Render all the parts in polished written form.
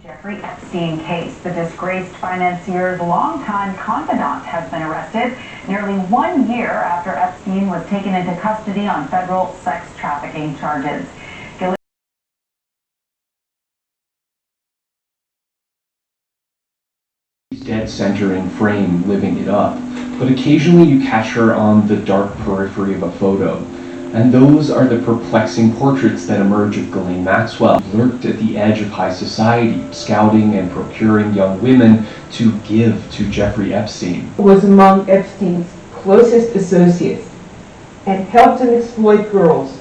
Jeffery Epstein case. The disgraced financier's longtime confidant has been arrested nearly 1 year after Epstein was taken into custody on federal sex trafficking charges. Dead center in frame, living it up, but occasionally you catch her on the dark periphery of a photo. And those are the perplexing portraits that emerge of Ghislaine Maxwell, who lurked at the edge of high society, scouting and procuring young women to give to Jeffrey Epstein. Was among Epstein's closest associates and helped him exploit girls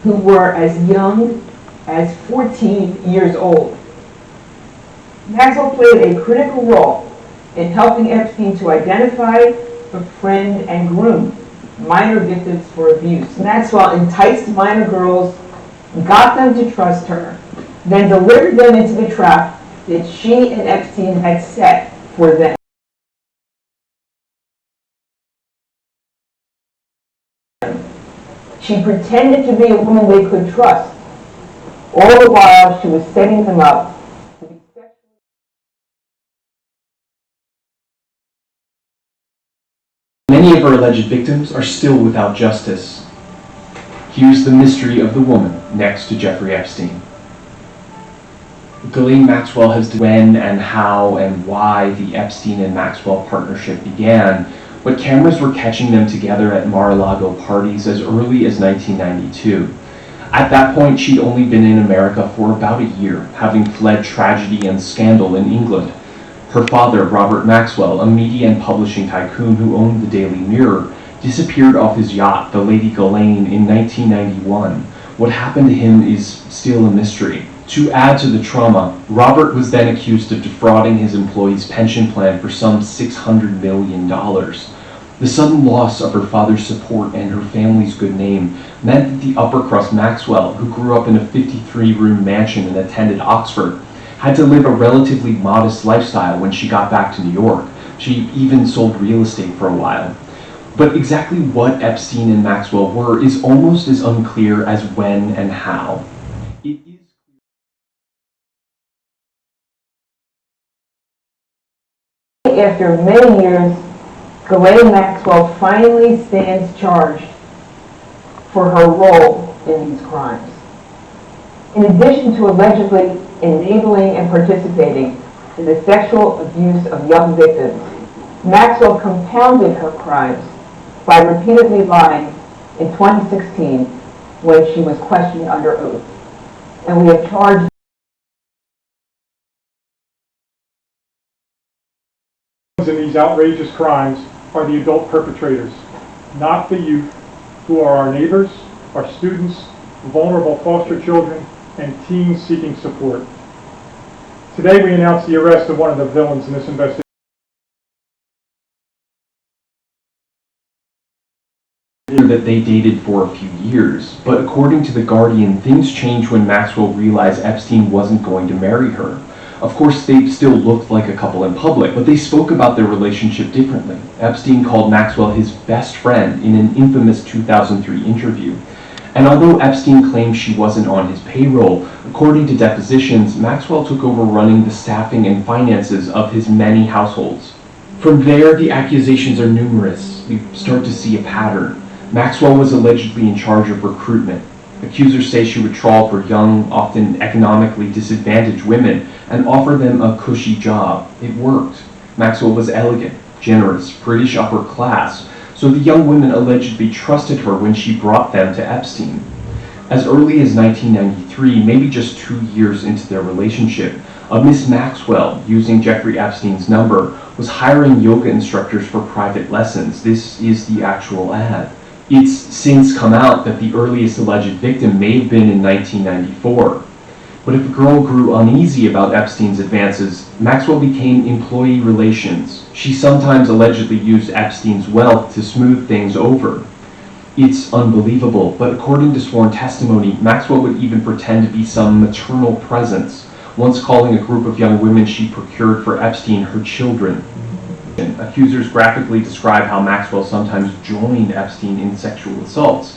who were as young as 14 years old. Maxwell played a critical role in helping Epstein to identify, befriend, and groom minor victims for abuse. Maxwell enticed minor girls, got them to trust her, then delivered them into the trap that she and Epstein had set for them. She pretended to be a woman they could trust. All the while, she was setting them up to be sexually. Many of her alleged victims are still without justice. Here's the mystery of the woman next to Jeffrey Epstein. Ghislaine Maxwell has when and how and why the Epstein and Maxwell partnership began, but cameras were catching them together at Mar-a-Lago parties as early as 1992. At that point, she'd only been in America for about a year, having fled tragedy and scandal in England. Her father, Robert Maxwell, a media and publishing tycoon who owned the Daily Mirror, disappeared off his yacht, the Lady Ghislaine, in 1991. What happened to him is still a mystery. To add to the trauma, Robert was then accused of defrauding his employee's pension plan for some $600 million. The sudden loss of her father's support and her family's good name meant that the upper-crust Maxwell, who grew up in a 53-room mansion and attended Oxford, had to live a relatively modest lifestyle when she got back to New York. She even sold real estate for a while. But exactly what Epstein and Maxwell were is almost as unclear as when and how. It is After many years, Ghislaine Maxwell finally stands charged for her role in these crimes. In addition to allegedly enabling and participating in the sexual abuse of young victims, Maxwell compounded her crimes by repeatedly lying in 2016 when she was questioned under oath. And we have charged in these outrageous crimes are the adult perpetrators, not the youth, who are our neighbors, our students, vulnerable foster children, and teens seeking support. Today we announce the arrest of one of the villains in this investigation. That they dated for a few years, but according to The Guardian, things changed when Maxwell realized Epstein wasn't going to marry her. Of course, they still looked like a couple in public, but they spoke about their relationship differently. Epstein called Maxwell his best friend in an infamous 2003 interview. And although Epstein claimed she wasn't on his payroll, according to depositions, Maxwell took over running the staffing and finances of his many households. From there, the accusations are numerous. We start to see a pattern. Maxwell was allegedly in charge of recruitment. Accusers say she would trawl for young, often economically disadvantaged women and offer them a cushy job. It worked. Maxwell was elegant, generous, British upper class, so the young women allegedly trusted her when she brought them to Epstein. As early as 1993, maybe just 2 years into their relationship, a Miss Maxwell, using Jeffrey Epstein's number, was hiring yoga instructors for private lessons. This is the actual ad. It's since come out that the earliest alleged victim may have been in 1994. But if a girl grew uneasy about Epstein's advances, Maxwell became employee relations. She sometimes allegedly used Epstein's wealth to smooth things over. It's unbelievable, but according to sworn testimony, Maxwell would even pretend to be some maternal presence, once calling a group of young women she procured for Epstein her children. Accusers graphically describe how Maxwell sometimes joined Epstein in sexual assaults.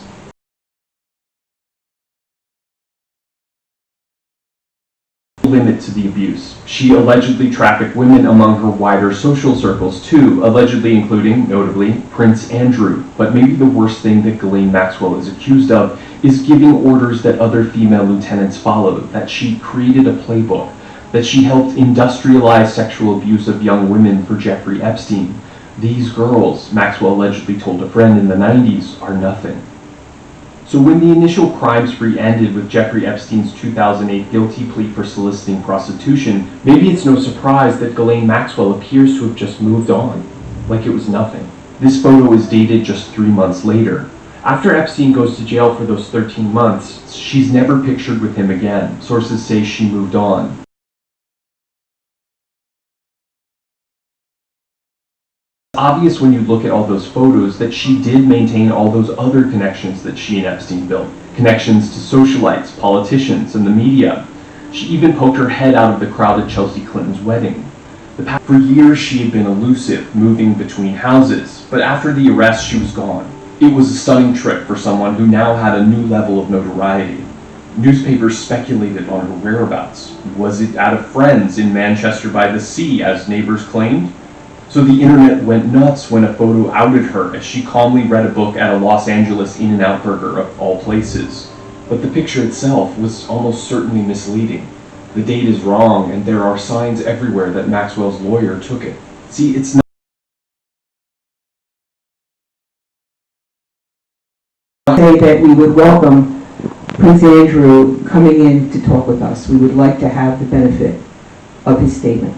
limit to the abuse. She allegedly trafficked women among her wider social circles too, allegedly including, notably, Prince Andrew. But maybe the worst thing that Ghislaine Maxwell is accused of is giving orders that other female lieutenants followed, that she created a playbook, that she helped industrialize sexual abuse of young women for Jeffrey Epstein. These girls, Maxwell allegedly told a friend in the 90s, are nothing. So when the initial crime spree ended with Jeffrey Epstein's 2008 guilty plea for soliciting prostitution, maybe it's no surprise that Ghislaine Maxwell appears to have just moved on, like it was nothing. This photo is dated just 3 months later. After Epstein goes to jail for those 13 months, she's never pictured with him again. Sources say she moved on. It's obvious when you look at all those photos that she did maintain all those other connections that she and Epstein built. Connections to socialites, politicians, and the media. She even poked her head out of the crowd at Chelsea Clinton's wedding. For years she had been elusive, moving between houses, but after the arrest she was gone. It was a stunning trip for someone who now had a new level of notoriety. Newspapers speculated on her whereabouts. Was it at a friend's in Manchester by the Sea, as neighbors claimed? So the internet went nuts when a photo outed her as she calmly read a book at a Los Angeles In-N-Out Burger of all places. But the picture itself was almost certainly misleading. The date is wrong, and there are signs everywhere that Maxwell's lawyer took it. See, it's not say that we would welcome Prince Andrew coming in to talk with us. We would like to have the benefit of his statement.